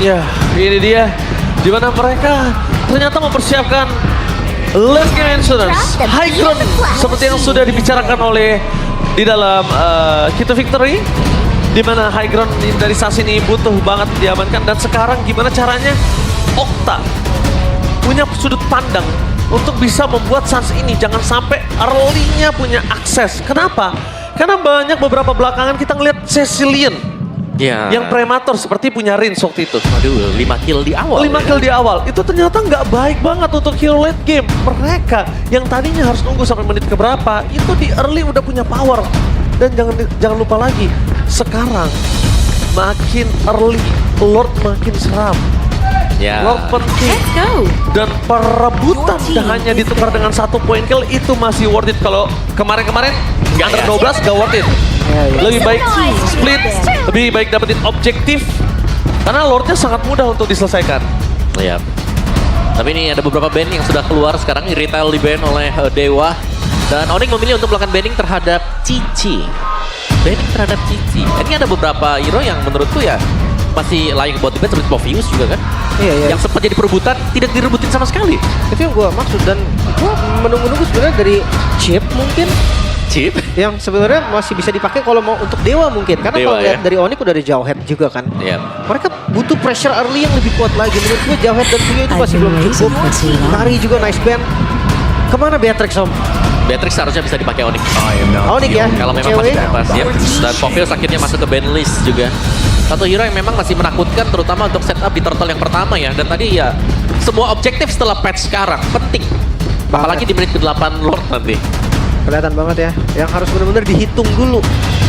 Ya, ini dia di mana mereka ternyata mempersiapkan late game insurance, high ground seperti yang sudah dibicarakan oleh di dalam Kita Victory, di mana high ground dari Sas ini butuh banget diamankan. Dan sekarang gimana caranya Okta punya sudut pandang untuk bisa membuat Sans ini jangan sampai early-nya punya akses. Kenapa? Karena banyak beberapa belakangan kita ngeliat Cecilian Ya. yang prematur seperti punya Rins waktu itu. Aduh, 5 kill di awal. 5 kill di awal, itu ternyata nggak baik banget untuk hero late game. Mereka yang tadinya harus nunggu sampai menit keberapa, itu di early udah punya power. Dan jangan lupa lagi, sekarang makin early, Lord makin seram. Ya. Lord penting. Dan perebutan hanya ditukar dengan 1 point kill, itu masih worth it. Kalau kemarin-kemarin under 12 gak worth it. Lebih baik split, lebih baik dapetin objektif. Karena Lordnya sangat mudah untuk diselesaikan. Iya. Tapi ini ada beberapa ban yang sudah keluar sekarang. Retail di ban oleh Dewa. Dan Onyx memilih untuk melakukan banning terhadap Cici. Banning terhadap Cici. Ini ada beberapa hero yang menurutku ya masih layak buat diban seperti Povius juga kan. Iya. Yang sempat jadi perebutan tidak direbutin sama sekali. Itu yang gue maksud, dan gue menunggu-nunggu sebenarnya dari chip mungkin Chip. yang sebenarnya masih bisa dipakai kalau mau untuk Dewa mungkin. Karena Dewa, kalau lihat ya. dari Onyx udah ada Jawhead juga kan. Iya. Mereka butuh pressure early yang lebih kuat lagi. Menurut gue Jawhead dan Puyo itu masih belum cukup. Nari juga nice band. Kemana Beatrix Om? Beatrix seharusnya bisa dipakai Onyx. Onyx ya? Kalau memang Cewek. masih bebas ya. Dan Povius akhirnya masuk ke ban list juga. Satu hero yang memang masih menakutkan terutama untuk setup di turtle yang pertama ya. Dan tadi ya semua objektif setelah patch sekarang penting. Apalagi di menit ke-8 Lord nanti. Kelihatan banget ya. Yang harus benar-benar dihitung dulu.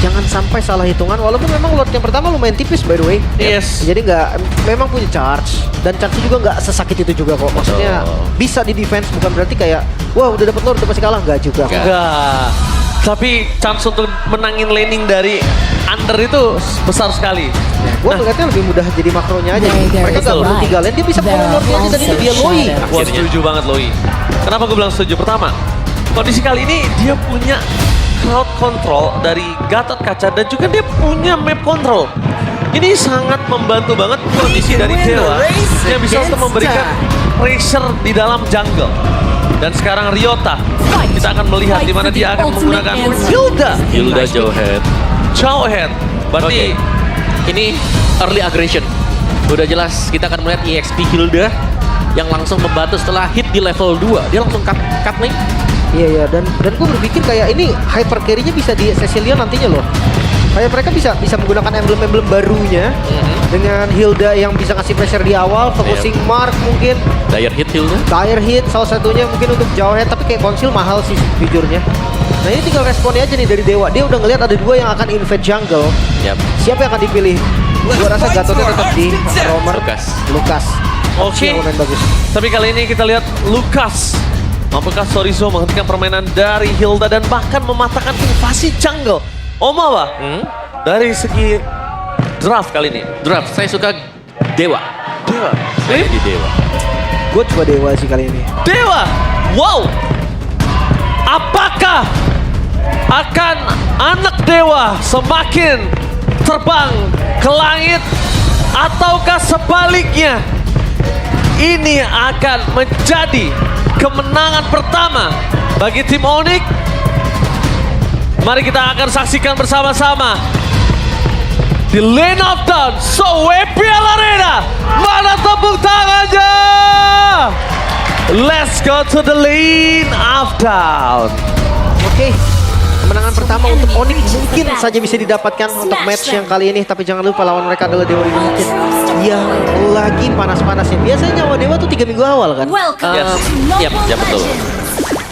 Jangan sampai salah hitungan. Walaupun memang Lord yang pertama lumayan tipis by the way. Yes. Jadi nggak, memang punya charge. Dan charge juga nggak sesakit itu juga kok. Maksudnya bisa di defense, bukan berarti kayak wah udah dapet Lord udah pasti kalah. Nggak juga. Enggak. Tapi chance untuk menangin laning dari under itu besar sekali. Gue melihatnya lebih mudah jadi makronya aja. Mereka nggak perlu 3 lane, dia bisa follow Lordnya aja dan itu dia Loi. Gua setuju banget Loi. Kenapa gue bilang setuju? Pertama, kondisi kali ini dia punya crowd control dari Gatot Kaca dan juga dia punya map control. Ini sangat membantu banget kondisi dari Dewa yang bisa untuk memberikan pressure di dalam jungle. Dan sekarang Ryota, kita akan melihat di mana dia akan menggunakan Hilda Jawhead. Jawhead. Berarti Ini early aggression. Udah jelas kita akan melihat EXP Hilda yang langsung membantu setelah hit di level 2. Dia langsung cut lane. Iya dan gue berpikir kayak ini hyper carry-nya bisa di Cecilian nantinya loh. Kayak mereka bisa menggunakan emblem-emblem barunya dengan Hilda yang bisa ngasih pressure di awal, focusing mark mungkin. Dire hit Hilda. Dire hit salah satunya mungkin untuk Jawhead, tapi kayak konsil mahal sih jujurnya. Nah ini tinggal responnya aja nih dari Dewa. Dia udah ngelihat ada 2 yang akan invade jungle. Yap. Siapa yang akan dipilih? Gua rasa Gatotnya tetap di Romer. Lukas. Oke. Yang lumayan bagus. Tapi kali ini kita lihat Lukas. Mampukah Sorizo menghentikan permainan dari Hilda dan bahkan mematahkan invasi jungle? Omawa, dari segi draft kali ini. Draft, saya suka Dewa. Dewa. Saya di Dewa. Gue coba Dewa sih kali ini. Dewa, wow. Apakah akan anak Dewa semakin terbang ke langit ataukah sebaliknya? Ini akan menjadi kemenangan pertama bagi tim Onyx. Mari kita akan saksikan bersama-sama di Lane of Dawn, Sowepial Arena. Mana tepuk tangannya? Let's go to the Lane of Dawn. Oke. Kemenangan pertama untuk Onyx mungkin saja bisa didapatkan untuk match yang kali ini. Tapi jangan lupa lawan mereka adalah Dewa United yang lagi panas-panasnya. Biasanya nyawa Dewa tuh 3 minggu awal kan? Ya betul.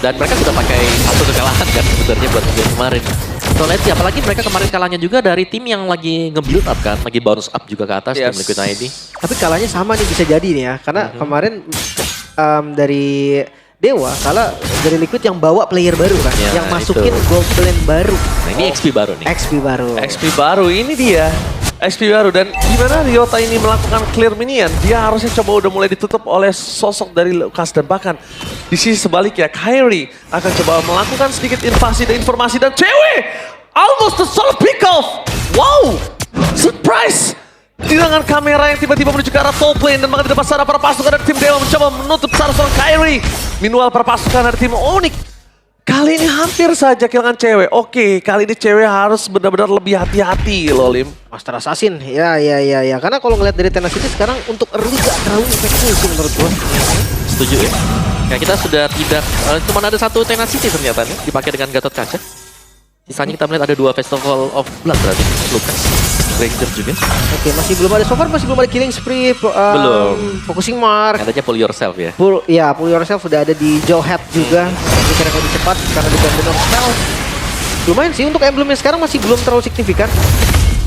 Dan mereka sudah pakai 1 kekalahan kan sebenarnya buat game kemarin. So let's see, apalagi mereka kemarin kalahnya juga dari tim yang lagi nge-build up kan, lagi bounce up juga ke atas tim Liquid ID. Tapi kalahnya sama nih bisa jadi nih ya. Karena kemarin dari Dewa kalah dari Liquid yang bawa player baru kan, Ya, yang masukin gold blend baru. Nah ini XP baru nih. XP baru. XP baru, ini dia. XP baru dan gimana Ryota ini melakukan clear minion, dia harusnya coba udah mulai ditutup oleh sosok dari Lukas dan bahkan di sisi sebaliknya Kairi akan coba melakukan sedikit invasi dan informasi dan cewek almost the soul pick off. Wow, surprise dengan kamera yang tiba-tiba menuju ke arah top lane dan bahkan di depan sana para pasukan dari tim Dewa mencoba menutup seorang Kyrie. Meanwhile para pasukan dari tim Onyx kali ini hampir saja kehilangan cewek. Oke, kali ini cewek harus benar-benar lebih hati-hati loh, Lim. Master Assassin, ya. Karena kalau ngeliat dari Tenacity sekarang untuk early gak terlalu efektif sih menurut gue. Setuju ya? Ya kita sudah tidak, cuma ada satu Tenacity ternyata nih, dipakai dengan Gatot Kaca. Sisanya kita melihat ada 2 Festival of Blood berarti, Lucas, Ranger juga. Oke, masih belum ada, so far masih belum ada Killing Spree, Belum. Focusing Mark. Adanya Pull Yourself ya. Pull Yourself udah ada di Jawhead juga. Tapi kira lebih cepat karena di Band of Spell. Lumayan sih untuk emblemnya sekarang masih belum terlalu signifikan.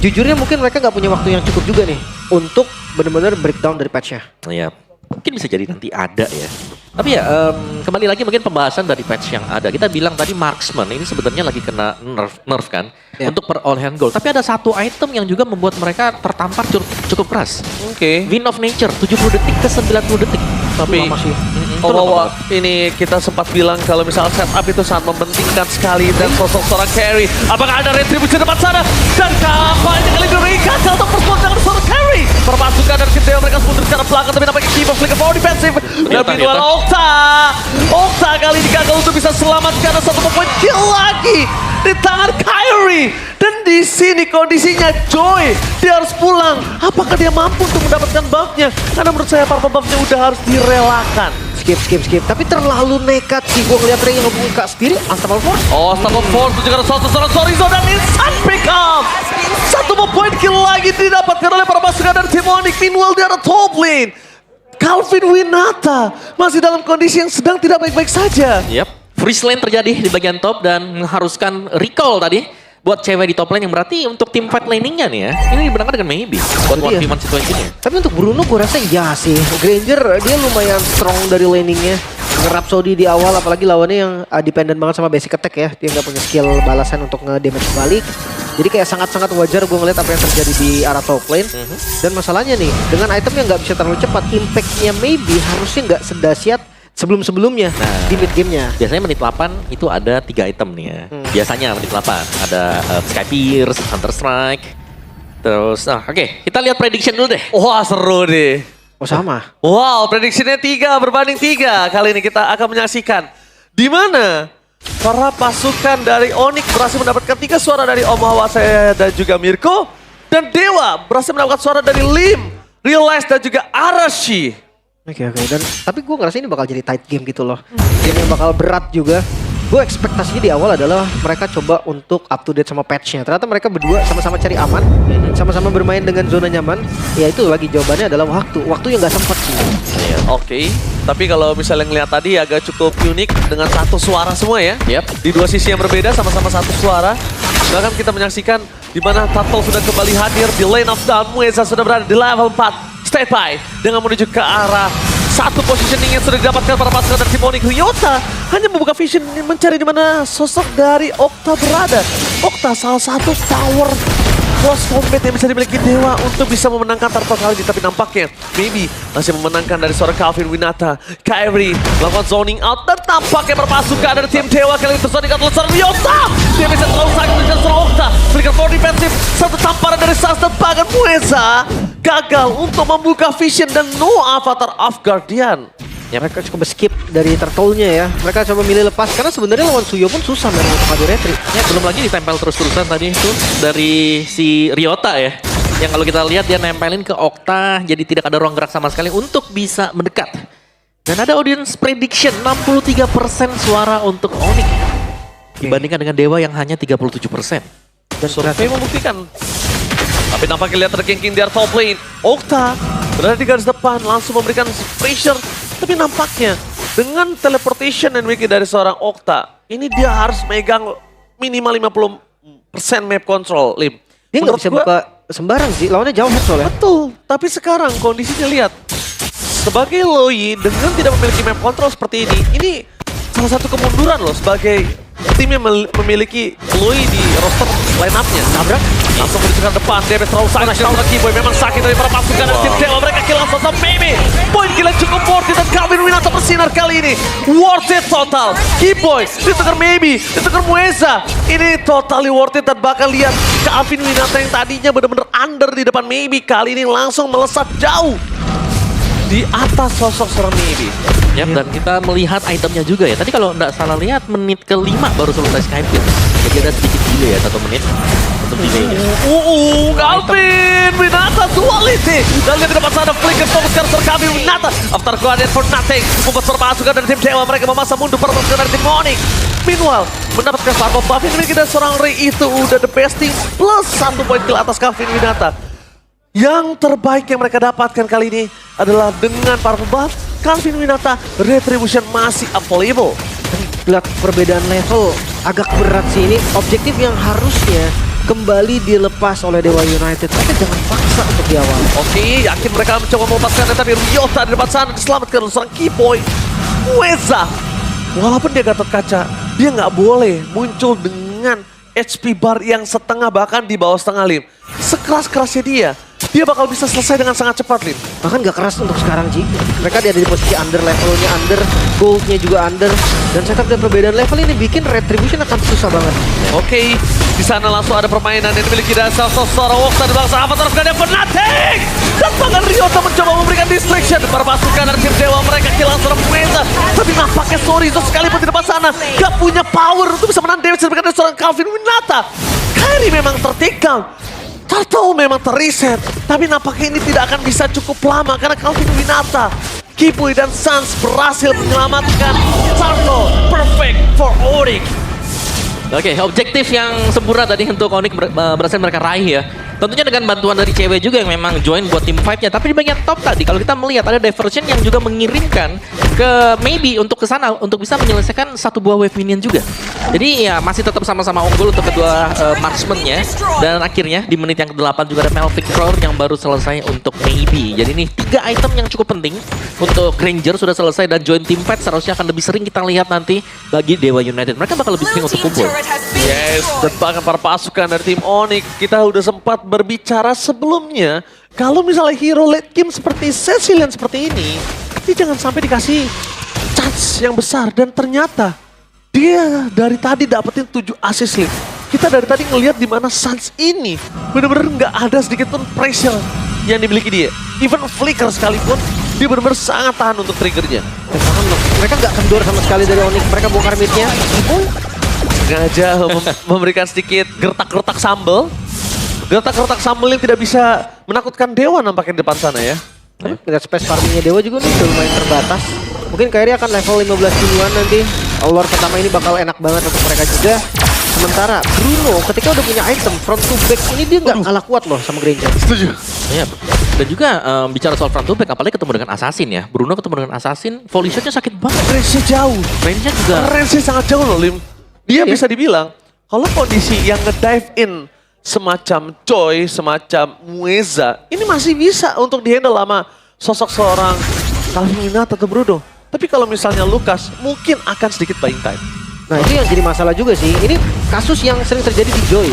Jujurnya mungkin mereka nggak punya waktu yang cukup juga nih untuk benar-benar breakdown dari patch-nya. Iya, mungkin bisa jadi nanti ada ya. Tapi ya, kembali lagi mungkin pembahasan dari patch yang ada. Kita bilang tadi marksman ini sebenarnya lagi kena nerf kan Ya. untuk perolehan gold. Tapi ada satu item yang juga membuat mereka tertampar cukup keras. Oke. Wind of Nature 70 detik ke 90 detik. Tapi Lama sih. Itu lama banget. ini kita sempat bilang kalau misal setup itu sangat mementingkan sekali dan sosok seorang carry. Apakah ada retribusi depan sana? Dan kampanye kali ini gagal untuk perspon dengan seorang carry. Perpasukan dari tim Dewa mereka mundur ke arah belakang tapi nampaknya keeper flicker for defensive. Dan meanwhile Okta kali ini gagal untuk bisa selamatkan satu poin kill lagi di tangan Kyrie. Dan di sini kondisinya Joy, dia harus pulang. Apakah dia mampu untuk mendapatkan buff-nya? Karena menurut saya para buff-nya udah harus direlakan. Skip. Tapi terlalu nekat sih gue ngeliat Ray yang ngebuka sendiri. Unstoppable Force. Oh, Unstoppable Force menunjukkan seorang Sorizo dan instant pick up. Satu poin kill lagi didapatkan oleh para pasukan dari tim Onyx. Meanwhile di arah top lane, Calvin Winata masih dalam kondisi yang sedang tidak baik-baik saja. Yap, freeze lane terjadi di bagian top dan mengharuskan recall tadi buat cewek di top lane yang berarti untuk tim fight laningnya nih ya. Ini dibenarkan dengan maybe buat Iya. 1v1 situasinya. Tapi untuk Bruno gue rasa iya sih. Granger dia lumayan strong dari laningnya. Rhapsody di awal apalagi lawannya yang dependent banget sama basic attack ya. Dia nggak punya skill balasan untuk nge-damage balik. Jadi kayak sangat-sangat wajar gue ngeliat apa yang terjadi di arah top lane. Dan masalahnya nih, dengan item yang nggak bisa terlalu cepat, impact-nya maybe harusnya nggak sedahsyat sebelum-sebelumnya di mid game-nya. Biasanya menit 8 itu ada 3 item nih ya. Biasanya menit 8 ada Sky Pierce, Counter Strike. Terus, oke, kita lihat prediction dulu deh. Wah, seru deh. Oh sama. Wow, prediksinya 3 berbanding 3. Kali ini kita akan menyaksikan di mana para pasukan dari Onyx berhasil mendapatkan 3 suara dari Om Hawase dan juga Mirko. Dan Dewa berhasil mendapatkan suara dari Lim, Realize dan juga Arashi. Oke. Dan tapi gue ngerasa ini bakal jadi tight game gitu loh. Game yang bakal berat juga. Gue ekspektasinya di awal adalah mereka coba untuk up to date sama patch-nya. Ternyata mereka berdua sama-sama cari aman, sama-sama bermain dengan zona nyaman. Ya itu lagi jawabannya adalah waktu. Waktu yang gak sempat sih. Oke, tapi kalau misalnya ngeliat tadi agak cukup unik dengan satu suara semua ya. Yap. Di 2 sisi yang berbeda sama-sama satu suara. Bahkan kita menyaksikan di mana Turtle sudah kembali hadir di lane of down. Mueza sudah berada di level 4. Stay by dengan menuju ke arah satu positioning yang sudah didapatkan para pasukan dari tim Onyx. Ryota hanya membuka vision mencari di mana sosok dari Okta berada. Okta salah satu tower close combat yang bisa dimiliki Dewa untuk bisa memenangkan Turtle kali ini. Tapi nampaknya maybe masih memenangkan dari seorang Calvin Winata. Kyrie melakukan zoning out dan tampaknya berpasukan dari tim Dewa kali ini terzoning out oleh seorang Ryota. Dia bisa terlalu sakit dengan seorang Okta. Flicker for defensive, satu tamparan dari Sas dan bahkan Mueza gagal untuk membuka vision dan no avatar of Guardian. Ya mereka cukup skip dari turtle-nya ya. Mereka coba milih lepas karena sebenarnya lawan Suyo pun susah memang untuk maju retri. Ya, belum lagi ditempel terus-terusan tadi itu dari si Ryota ya. Yang kalau kita lihat dia nempelin ke Okta, jadi tidak ada ruang gerak sama sekali untuk bisa mendekat. Dan ada audience prediction 63% suara untuk Onyx dibandingkan dengan Dewa yang hanya 37%. Dan survei membuktikan. Tapi nampaknya lihat terkengking di top lane. Okta berada di garis depan langsung memberikan pressure. Tapi nampaknya dengan teleportation dan wiki dari seorang Okta, ini dia harus megang minimal 50% map control, Lim. Dia nggak bisa buka sembarang sih, lawannya jauh soalnya. Betul, tapi sekarang kondisinya lihat. Sebagai Loi dengan tidak memiliki map control seperti ini salah satu kemunduran loh sebagai tim yang memiliki Loi di roster line-up-nya. Nabrak, langsung menunjukkan depan, dia terlalu sakit, terlalu Boy memang sakit dari para pasukan dari tim Dewa. Mereka kehilangan sosok Meme. Poin gila cukup worth it dan Calvin Winata bersinar kali ini. ini. Worth it total. Keyboy, ditukar Maybe, ditukar Mueza. Ini totally worth it dan bakal lihat Calvin Winata yang tadinya benar-benar under di depan Maybe. Kali ini langsung melesat jauh di atas sosok seorang Maybe. Yap, dan kita melihat itemnya juga ya. Tadi kalau nggak salah lihat menit ke-5 baru selesai Skype. Jadi ada sedikit delay ya, 1 menit untuk delaynya. Calvin Winata duality. Dan lihat di depan sana flicker fokus ke Calvin Winata. After Guardian for nothing. Membuat perpasukan dari tim Dewa. Mereka memasang mundur perpasukan dari tim Onyx. Meanwhile, mendapatkan Sparkle Buff ini kita seorang Ray itu udah the best thing. Plus 1 poin kill atas Calvin Winata. Yang terbaik yang mereka dapatkan kali ini adalah dengan Sparkle Buff. Calvin Winata, Retribution masih available. Lihat perbedaan level agak berat sih ini. Objektif yang harusnya kembali dilepas oleh Dewa United. Mereka jangan paksa untuk di awal. Oke, yakin mereka mencoba melepaskannya, tapi Ryota di depan sana diselamatkan oleh seorang Keyboy. Mueza, walaupun dia Gatot Kaca, dia nggak boleh muncul dengan HP bar yang setengah bahkan di bawah setengah Lim. Sekeras-kerasnya dia bakal bisa selesai dengan sangat cepat Lim. Bahkan gak keras untuk sekarang Ji. Mereka ada di posisi under, levelnya under, goldnya juga under. Dan setup dan perbedaan level ini bikin Retribution akan susah banget. Oke, di sana langsung ada permainan yang dimiliki dasar seorang Wokta di bangsa Avatar of God for nothing. Dan bahkan Ryota mencoba memberikan distraction. Perpasukan dari tim Dewa mereka kilang seorang Mueza. Tapi nampaknya Sorizo sekalipun di depan sana gak punya power untuk bisa menahan damage dari seorang Calvin Winata. Kairi memang tertikam. Turtle memang terreset, tapi nampaknya ini tidak akan bisa cukup lama karena Calvin Winata, Keyboy dan Sans berhasil menyelamatkan Turtle. Perfect for Onyx. Oke, objektif yang sempurna tadi untuk Onyx berhasil mereka raih ya. Tentunya dengan bantuan dari cewek juga yang memang join buat tim fight-nya. Tapi di bagian top tadi, kalau kita melihat ada diversion yang juga mengirimkan ke Maybe untuk ke sana untuk bisa menyelesaikan satu buah wave minion juga. Jadi ya masih tetap sama-sama unggul untuk kedua marksman-nya. Dan akhirnya di menit yang ke-8 juga ada Melvic Roar yang baru selesai untuk Maybe. Jadi ini 3 item yang cukup penting untuk Granger sudah selesai dan join tim fight seharusnya akan lebih sering kita lihat nanti bagi Dewa United. Mereka bakal lebih sering untuk kumpul. Yes, dan bahkan para pasukan dari tim Onyx, kita udah sempat berbicara sebelumnya. Kalau misalnya hero late game seperti Cecilian seperti ini, dia jangan sampai dikasih chance yang besar. Dan ternyata dia dari tadi dapetin 7 assist lead. Kita dari tadi ngelihat di mana Sans ini bener-bener nggak ada sedikit pun pressure yang dimiliki dia. Even flicker sekalipun, dia bener-bener sangat tahan untuk triggernya. Mereka nggak kendor sama sekali dari Onyx. Mereka bongkar midnya. Sengaja memberikan sedikit gertak-gertak sambal. Gertak-gertak sambal yang tidak bisa menakutkan Dewa nampaknya di depan sana ya. Kita space farmingnya Dewa juga nih udah lumayan terbatas. Mungkin Kairi akan level 15 duluan nanti. Lord pertama ini bakal enak banget untuk mereka juga. Sementara Bruno ketika udah punya item front to back ini dia nggak kalah kuat loh sama Granger. Setuju. Iya. Dan juga bicara soal front to back, apalagi ketemu dengan Assassin ya. Bruno ketemu dengan Assassin, volley shotnya sakit banget. Range-nya jauh. Range-nya juga. Range-nya sangat jauh loh Lim. Dia bisa dibilang, kalau kondisi yang nge-dive in semacam Choi, semacam Mueza, ini masih bisa untuk di-handle sama sosok seorang Calvin Winata atau Bruno. Tapi kalau misalnya Lucas, mungkin akan sedikit buying time. Nah itu yang jadi masalah juga sih. Ini kasus yang sering terjadi di Joy.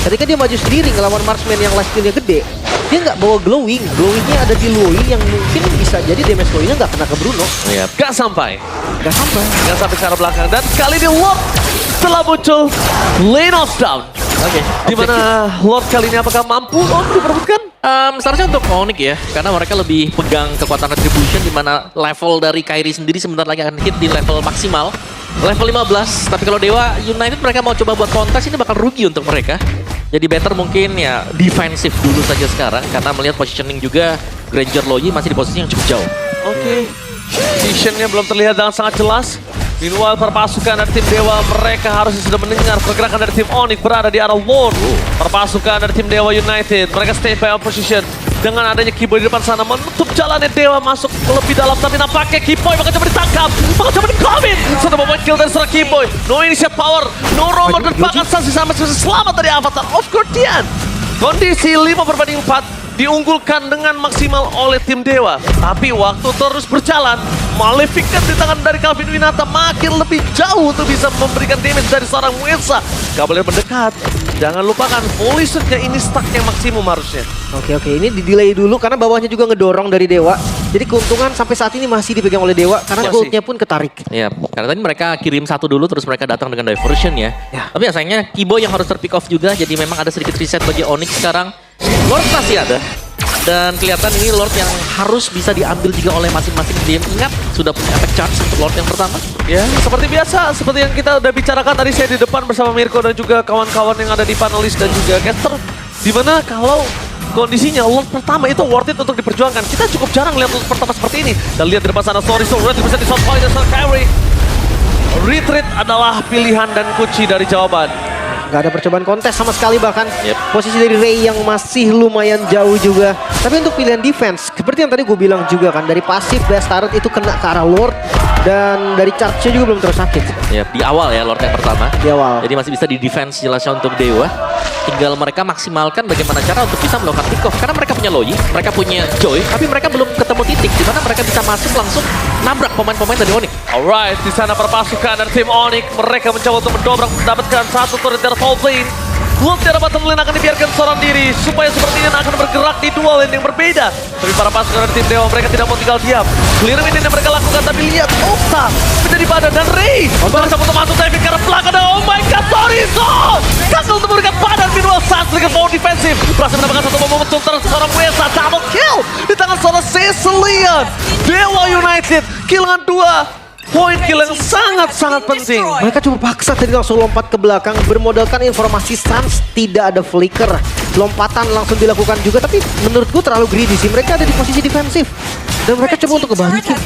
Ketika dia maju sendiri ngelawan marksman yang life steal-nya gede, dia nggak bawa glowing. Glowingnya ada di Lui yang mungkin bisa jadi damage glowingnya nggak kena ke Bruno. Iya, gak sampai. Nggak sampai. Gak sampai ke arah belakang. Dan kali ini Lord telah muncul lane of down. Oke. Dimana Lord kali ini apakah mampu untuk diperebutkan? Seharusnya untuk Onyx ya, karena mereka lebih pegang kekuatan retribution di mana level dari Kairi sendiri sebentar lagi akan hit di level maksimal. Level 15, tapi kalau Dewa United mereka mau coba buat kontes ini bakal rugi untuk mereka. Jadi better mungkin ya defensif dulu saja sekarang, karena melihat positioning juga Granger Loyi masih di posisi yang cukup jauh. Oke. Visionnya belum terlihat dengan sangat jelas. Meanwhile, perpasukan dari tim Dewa mereka harusnya sudah mendengar pergerakan dari tim Onyx berada di arah Lord. Perpasukan dari tim Dewa United, mereka stay by position. Dengan adanya Keyboy di depan sana menutup jalannya Dewa masuk lebih dalam, tapi nampaknya Keyboy bakal coba ditangkap, bakal coba di-commit. Sudah membuat kill dari seorang Keyboy. No initiate power, no roamer, dan bahkan Sans sama selamat dari Avatar of Guardian. Kondisi 5/4 diunggulkan dengan maksimal oleh tim Dewa. Tapi waktu terus berjalan, Maleficent di tangan dari Calvin Winata makin lebih jauh untuk bisa memberikan damage dari seorang Mueza. Gak boleh mendekat. Jangan lupakan, volley shot-nya ini stuck yang maksimum harusnya. Oke, ini di delay dulu karena bawahnya juga ngedorong dari Dewa. Jadi keuntungan sampai saat ini masih dipegang oleh Dewa karena Masih. goldnya pun ketarik. Iya, karena tadi mereka kirim satu dulu terus mereka datang dengan diversion ya. Ya. Tapi sayangnya Kibo yang harus terpick off juga, jadi memang ada sedikit reset bagi Onyx sekarang. Lord masih ada. Dan kelihatan ini Lord yang harus bisa diambil juga oleh masing-masing tim. Ingat, sudah punya efek charge untuk Lord yang pertama. Ya, seperti biasa, seperti yang kita udah bicarakan tadi saya di depan bersama Mirko dan juga kawan-kawan yang ada di panelis dan juga caster. Dimana kalau kondisinya Lord pertama itu worth it untuk diperjuangkan. Kita cukup jarang lihat Lord pertama seperti ini. Dan lihat di depan sana, sorry, so red bisa di shot point dan Kyrie. Retreat adalah pilihan dan kunci dari jawaban. Gak ada percobaan kontes sama sekali bahkan. Yep. Posisi dari Ray yang masih lumayan jauh juga. Tapi untuk pilihan defense, seperti yang tadi gue bilang juga kan, dari pasif blast turret itu kena ke arah Lord. Dan dari charge-nya juga belum terus sakit Ya, di awal ya Lord yang pertama. di awal. Jadi masih bisa di defense jelasnya untuk Dewa. Tinggal mereka maksimalkan bagaimana cara untuk bisa melakukan pick off. Karena mereka punya Loi, mereka punya Joy, tapi mereka belum ketemu titik di mana mereka bisa masuk langsung nabrak pemain-pemain dari Onyx. Alright, di sana perpasukan dari tim Onyx. Mereka mencoba untuk mendobrak mendapatkan satu turret dari top lane. Lord dari bottom lane akan dibiarkan seorang diri supaya sepertinya akan bergerak di dua lane yang berbeda. Tapi para pasukan dari tim Dewa mereka tidak mau tinggal diam. Clear minion yang mereka lakukan, tapi lihat Okta menjadi badan dan Ray berusaha untuk masuk tapi karena belakang. Oh my god, Torizo gagal untuk memberikan badan minimal saat sedikit more defensif. Berhasil mendapatkan satu momentum terus seorang Wesa double kill di tangan seorang Cecilian. Dewa United kehilangan 2 poin kill yang sangat-sangat penting. Mereka cuma paksa tadi langsung lompat ke belakang, bermodalkan informasi Sans, tidak ada flicker. Lompatan langsung dilakukan juga, tapi menurut gue terlalu greedy sih. Mereka ada di posisi defensif. Dan mereka coba untuk kebalikin.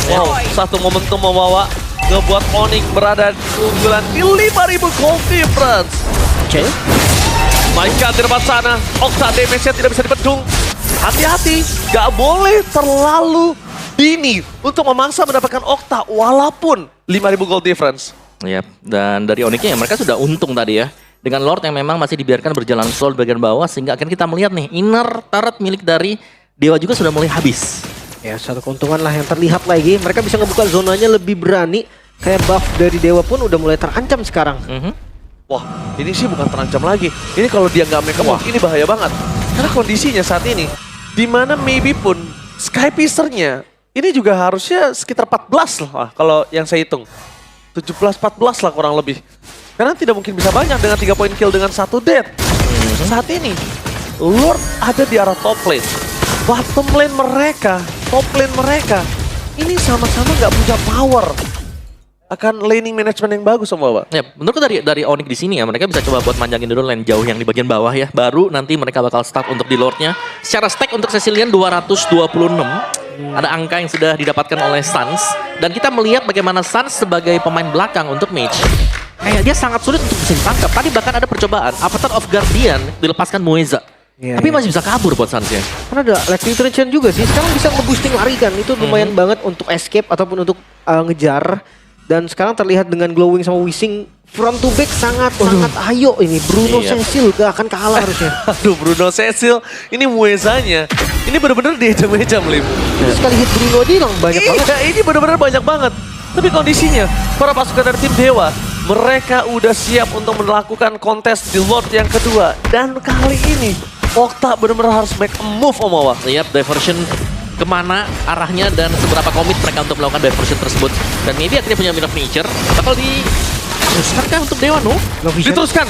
Wow, satu momentum membawa ngebuat Onyx berada di keunggulan di 5.000 gold difference. Oke. Mainkan di depan sana, Okta damage-nya tidak bisa dibendung. Hati-hati, gak boleh terlalu dini untuk memangsa mendapatkan Okta walaupun 5.000 gold difference. Yap, dan dari Onyx-nya ya mereka sudah untung tadi ya. Dengan Lord yang memang masih dibiarkan berjalan slow di bagian bawah sehingga akhirnya kita melihat nih inner turret milik dari Dewa juga sudah mulai habis. Ya, satu keuntungan lah yang terlihat lagi. Mereka bisa ngebuka zonanya lebih berani. Kayak buff dari Dewa pun udah mulai terancam sekarang. Wah, ini sih bukan terancam lagi. Ini kalau dia nggak make move, ini bahaya banget. Karena kondisinya saat ini, dimana maybe pun Skypicer-nya ini juga harusnya sekitar 14 lah kalau yang saya hitung. 17-14 lah kurang lebih. Karena tidak mungkin bisa banyak dengan 3 poin kill dengan 1 death. Saat ini, Lord ada di arah top lane. Bottom lane mereka, top lane mereka, ini sama-sama nggak punya power. Akan laning management yang bagus sama Bapak. Ya, menurutku dari Onyx di sini ya mereka bisa coba buat manjangin dulu lane jauh yang di bagian bawah ya. Baru nanti mereka bakal start untuk di Lordnya. Secara stack untuk Cecilian 226. Ada angka yang sudah didapatkan oleh Sans. Dan kita melihat bagaimana Sans sebagai pemain belakang untuk mage. Kayak dia sangat sulit untuk bisa ditangkap. Tadi bahkan ada percobaan Avatar of Guardian dilepaskan Mueza. Iya, Tapi iya. masih bisa kabur buat Sans ya. Karena ada electric tension juga sih. Sekarang bisa nge-boosting lari kan. Itu lumayan banget untuk escape ataupun untuk ngejar. Dan sekarang terlihat dengan glowing sama wishing front to back sangat ayo ini. Bruno Iya. Cecil gak akan kalah harusnya. Aduh, Bruno Cecil, ini Muezanya. Ini bener-bener diejam-ejam, Lim. Sekali hit Bruno aja hilang banyak banget. Iya, ini bener-bener banyak banget. Tapi kondisinya, para pasukan dari tim Dewa, mereka udah siap untuk melakukan kontes di Lord yang kedua. Dan kali ini, Okta bener-bener harus make a move, Om Awa. Lihat diversion kemana arahnya dan seberapa komit mereka untuk melakukan diversion tersebut. Dan maybe akhirnya punya minor nature. Bakal diteruskan kah untuk Dewa, no? Diteruskan.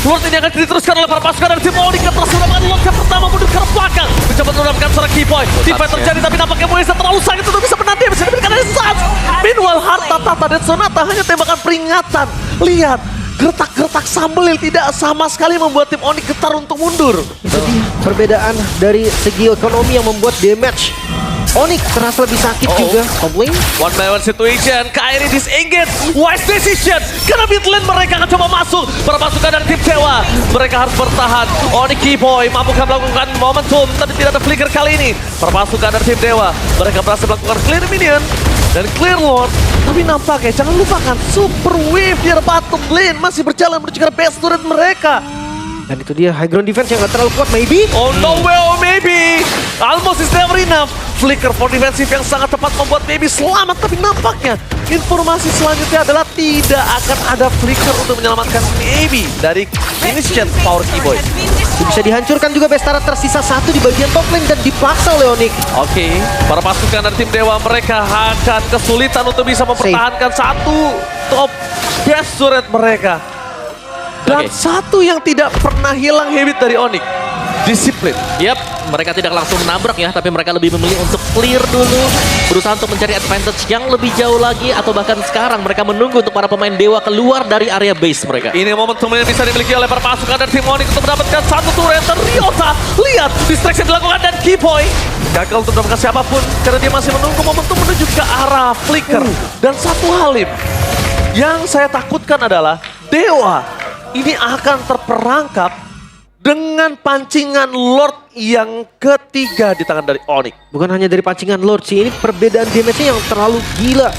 Lord ini akan diteruskan oleh para pasukan dari tim Onyx. Terus mendapatkan Lord yang pertama mundur ke belakang. Mencoba untuk mendapatkan seorang key point. Tipe terjadi tapi nampaknya Mueza terlalu sakit untuk bisa menanti. Bisa diberikan dari Sans. Meanwhile, Harta, Tata, dan Sonata hanya tembakan peringatan. Lihat. Gertak-gertak sambal yang tidak sama sekali membuat tim Onyx getar untuk mundur. Itu dia perbedaan dari segi ekonomi yang membuat damage. Onyx terasa lebih sakit juga. Top lane. One by one situation, Kyrie disengage, wise decision. Karena mid lane mereka akan coba masuk. Para pasukan dari tim Dewa, mereka harus bertahan. Onyx Keyboy mampukah melakukan momentum, tapi tidak ada flicker kali ini. Para pasukan dari tim Dewa, mereka berhasil melakukan clear minion dan clear Lord. Tapi nampaknya jangan lupakan Super Wave di bottom lane masih berjalan menuju ke base turret mereka. Dan itu dia high ground defense yang gak terlalu kuat, maybe. Oh no way, oh maybe. Almost is never enough. Flicker for defensive yang sangat tepat membuat maybe selamat. Tapi nampaknya informasi selanjutnya adalah tidak akan ada flicker untuk menyelamatkan maybe dari Initiate Power Keyboy. Bisa dihancurkan juga Bestara, tersisa satu di bagian top lane dan dipaksa oleh Onyx. Oke, para pasukan dari tim Dewa mereka akan kesulitan untuk bisa mempertahankan satu top best turret mereka. Dan Oke. satu yang tidak pernah hilang habit dari Onyx, disiplin. Yap, mereka tidak langsung menabrak ya, tapi mereka lebih memilih untuk clear dulu, berusaha untuk mencari advantage yang lebih jauh lagi, atau bahkan sekarang mereka menunggu untuk para pemain Dewa keluar dari area base mereka. Ini momentum yang bisa dimiliki oleh para pasukan dari tim Onyx untuk mendapatkan satu turret. Dan Ryota, lihat distraction dilakukan dan Keyboy gagal untuk mendapatkan siapapun karena dia masih menunggu momentum menuju ke arah flicker. Dan satu hal yang saya takutkan adalah Dewa ini akan terperangkap dengan pancingan Lord yang ketiga di tangan dari Onyx. Bukan hanya dari pancingan Lord sih, ini perbedaan damage-nya yang terlalu gila.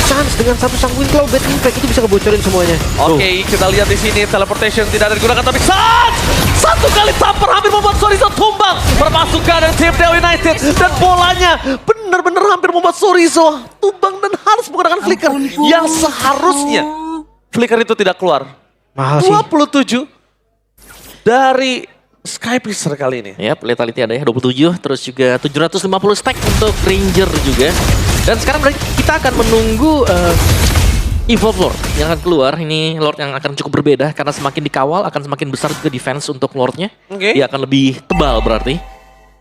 Sans dengan satu Sanguine Claw Bad Impact itu bisa kebocorin semuanya. Oke, kita lihat di sini teleportation tidak ada digunakan, tapi Sans satu kali tampar hampir membuat Sorizo tumbang. Berpasukan dari tim Dewa United dan bolanya benar-benar hampir membuat Sorizo tumbang dan harus menggunakan flicker yang seharusnya flicker itu tidak keluar. Mahal sih. 27 dari Skypiercer kali ini. Yap, lethality ada ya 27, terus juga 750 stack untuk Ranger juga. Dan sekarang kita akan menunggu Evolve Lord yang akan keluar. Ini Lord yang akan cukup berbeda karena semakin dikawal akan semakin besar juga defense untuk Lordnya. Oke. Dia akan lebih tebal berarti.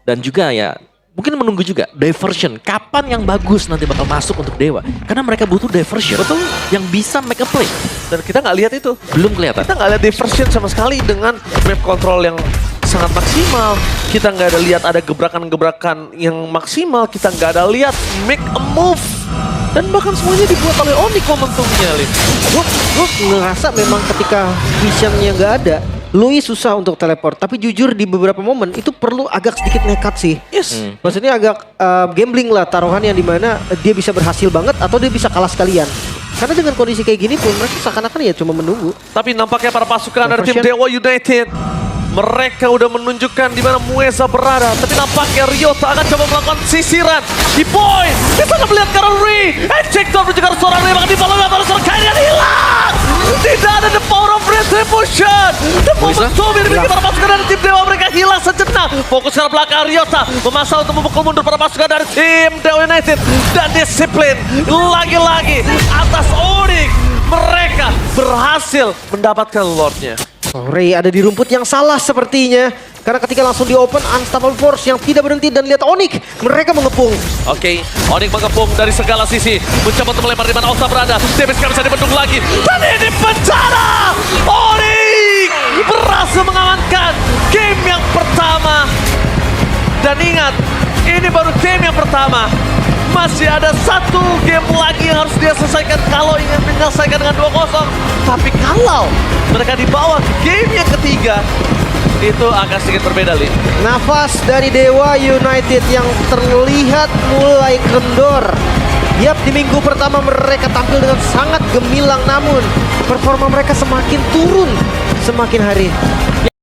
Dan juga ya mungkin menunggu juga diversion. Kapan yang bagus nanti bakal masuk untuk Dewa. Karena mereka butuh diversion. Betul. Yang bisa make a play. Dan kita nggak lihat itu. Belum kelihatan. Kita nggak lihat diversion sama sekali dengan map control yang sangat maksimal. Kita nggak ada lihat ada gebrakan-gebrakan yang maksimal. Kita nggak ada lihat make a move. Dan bahkan semuanya dibuat oleh Onyx momentumnya, Lin. Gue ngerasa memang ketika visionnya nggak ada, Louis susah untuk teleport. Tapi jujur di beberapa momen itu perlu agak sedikit nekat sih. Yes. Maksudnya agak gambling lah, taruhan yang dimana dia bisa berhasil banget atau dia bisa kalah sekalian. Karena dengan kondisi kayak gini pun mereka seakan-akan ya cuma menunggu. Tapi nampaknya para pasukan dari tim Diversion. Dewa United mereka udah menunjukkan di mana Mueza berada. Tapi nampaknya Ryota akan coba melakukan sisiran. Di point, kita akan melihat Karol Ri. Ejector juga seorang Ri, bahkan di follow up seorang Kairian hilang. Tidak ada the power of retribution. The momentum yang dimiliki para pasukan dari tim Dewa mereka hilang sejenak. Fokus ke belakang Ryota memaksa untuk memukul mundur para pasukan dari tim Dewa United. Dan disiplin lagi-lagi atas Onyx. Mereka berhasil mendapatkan Lordnya. Oh, Ray ada di rumput yang salah sepertinya. Karena ketika langsung di open, Unstoppable Force yang tidak berhenti dan lihat Onyx, mereka mengepung. Oke, Onyx mengepung dari segala sisi. Mencoba untuk melempar di mana Okta berada. Davis sekarang bisa dibendung lagi. Dan ini penjara! Onyx berhasil mengamankan game yang pertama. Dan ingat, ini baru game yang pertama. Masih ada satu game lagi yang harus dia selesaikan kalau ingin menyelesaikan dengan 2-0. Tapi kalau mereka dibawa ke game yang ketiga, itu akan sedikit berbeda, Lin. Nafas dari Dewa United yang terlihat mulai kendor. Yap, di minggu pertama mereka tampil dengan sangat gemilang, namun performa mereka semakin turun semakin hari.